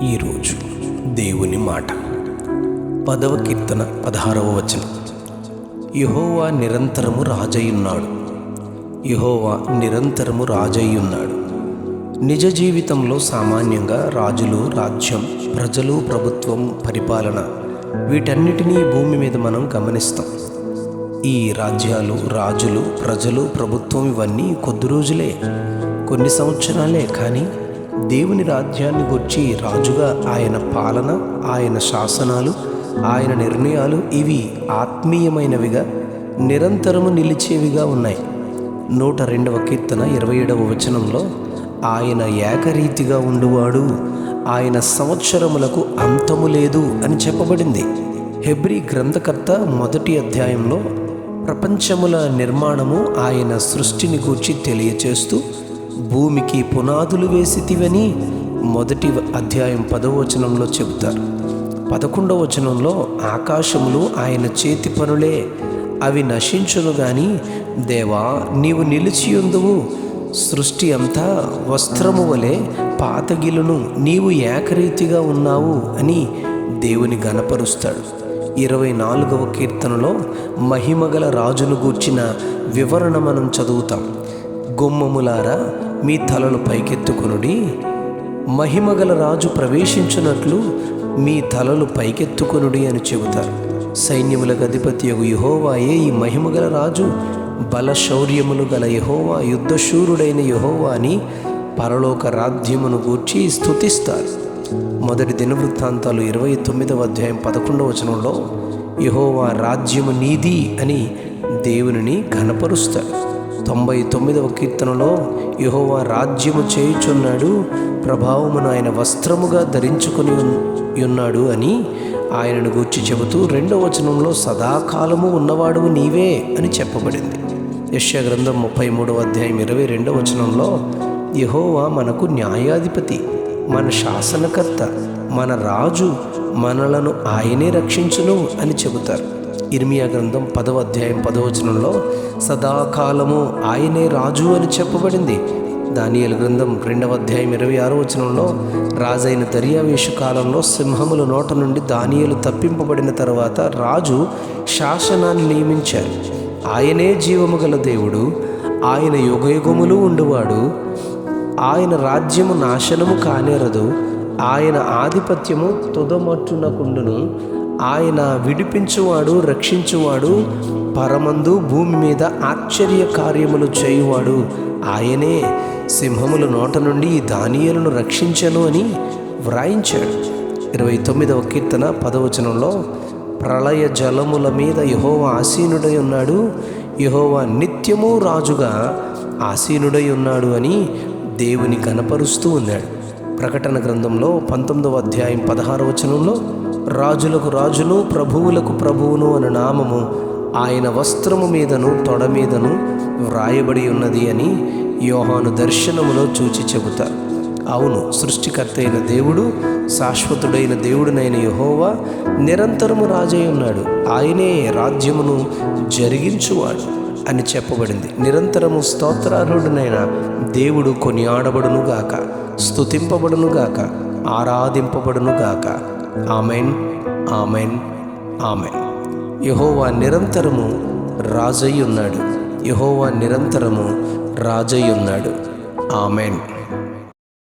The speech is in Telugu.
ఈరోజు దేవుని మాట 10వ కీర్తన 16వ వచనం. యెహోవా నిరంతరము రాజయ్యున్నాడు. యెహోవా నిరంతరము రాజయ్యున్నాడు. నిజ జీవితంలో సామాన్యంగా రాజులు, రాజ్యం, ప్రజలు, ప్రభుత్వం, పరిపాలన వీటన్నిటినీ భూమి మీద మనం గమనిస్తాం. ఈ రాజ్యాలు, రాజులు, ప్రజలు, ప్రభుత్వం ఇవన్నీ కొద్ది రోజులే, కొన్ని సంవత్సరాలే. కానీ దేవుని రాజ్యాన్ని గూర్చి రాజుగా ఆయన పాలన, ఆయన శాసనాలు, ఆయన నిర్ణయాలు ఇవి ఆత్మీయమైనవిగా నిరంతరము నిలిచేవిగా ఉన్నాయి. 102వ కీర్తన 27వ వచనంలో ఆయన ఏకరీతిగా ఉండువాడు, ఆయన సంవత్సరములకు అంతము లేదు అని చెప్పబడింది. హెబ్రీ గ్రంథకర్త 1వ అధ్యాయంలో ప్రపంచముల నిర్మాణము, ఆయన సృష్టిని గూర్చి తెలియచేస్తూ భూమికి పునాదులు వేసితివని 1వ అధ్యాయం 10వ వచనంలో చెబుతారు. 11వ వచనంలో ఆకాశములు ఆయన చేతి పనులే, అవి నశించును గాని దేవా నీవు నిలిచియుందువు. సృష్టి అంతా వస్త్రము వలె పాతగిలును, నీవు ఏకరీతిగా ఉన్నావు అని దేవుని గణపరుస్తాడు. 24వ కీర్తనలో మహిమగల రాజును గూర్చిన వివరణ మనం చదువుతాం. గుమ్మములారా మీ తలలు పైకెత్తుకొనుడి, మహిమగల రాజు ప్రవేశించున్నట్లు మీ తలలు పైకెత్తుకొనుడి అని చెబుతారు. సైన్యములకు అధిపతియగు యెహోవాయే ఈ మహిమగల రాజు, బలశౌర్యములు గల యెహోవా, యుద్ధశూరుడైన యెహోవా అని పరలోక రాజ్యమును గూర్చి స్తుతిస్తారు. 1 దినవృత్తాంతాలు 29వ అధ్యాయం 11వ వచనంలో యెహోవా రాజ్యము నీది అని దేవునిని ఘనపరుస్తాడు. 99వ కీర్తనలో యెహోవా రాజ్యము చేయుచున్నాడు, ప్రభావమును ఆయన వస్త్రముగా ధరించుకొని ఉన్నాడు అని ఆయనను గూర్చి చెబుతూ 2వ వచనంలో సదాకాలము ఉన్నవాడు నీవే అని చెప్పబడింది. యెషయా గ్రంథం 33వ అధ్యాయం 22వ వచనంలో యెహోవా మనకు న్యాయాధిపతి, మన శాసనకర్త, మన రాజు, మనలను ఆయనే రక్షించును అని చెబుతారు. ఇర్మియా గ్రంథం 10వ అధ్యాయం 10వ వచనంలో సదాకాలము ఆయనే రాజు అని చెప్పబడింది. దానియేలు గ్రంథం 2వ అధ్యాయం 26వ వచనంలో రాజైన దర్యావేషు కాలంలో సింహముల నోట నుండి దానియేలు తప్పింపబడిన తర్వాత రాజు శాసనాన్ని నియమించారు. ఆయనే జీవము గల దేవుడు, ఆయన యుగయుగములు ఉండువాడు, ఆయన రాజ్యము నాశనము కానేరదు, ఆయన ఆధిపత్యము తుదమట్టునకుండును, ఆయన విడిపించువాడు, రక్షించువాడు, పరమందు భూమి మీద ఆశ్చర్య కార్యములు చేయువాడు ఆయనే. సింహముల నోట నుండి దానియేలును రక్షించను అని వ్రాయించాడు. 29వ కీర్తన 10వ వచనంలో ప్రళయ జలముల మీద యెహోవా ఆసీనుడై ఉన్నాడు, యెహోవా నిత్యము రాజుగా ఆసీనుడై ఉన్నాడు అని దేవుని కనపరుస్తూ ఉన్నాడు. ప్రకటన గ్రంథంలో 19వ అధ్యాయం 16వ వచనంలో రాజులకు రాజును, ప్రభువులకు ప్రభువును అనే నామము ఆయన వస్త్రము మీదను తొడ మీదను వ్రాయబడి ఉన్నది అని యోహాను దర్శనములో చూచి చెబుతారు. అవును, సృష్టికర్త అయిన దేవుడు, శాశ్వతుడైన దేవుడునైన యెహోవా నిరంతరము రాజై ఉన్నాడు. ఆయనే రాజ్యమును జరిగించువాడు అని చెప్పబడింది. నిరంతరము స్తోత్రార్హుడునైన దేవుడు కొనియాడబడునుగాక, స్తుతింపబడునుగాక, ఆరాధింపబడునుగాక. ఆమెన్, ఆమెన్, ఆమెన్. యెహోవా నిరంతరము రాజై ఉన్నాడు. యెహోవా నిరంతరము రాజై ఉన్నాడు. ఆమెన్.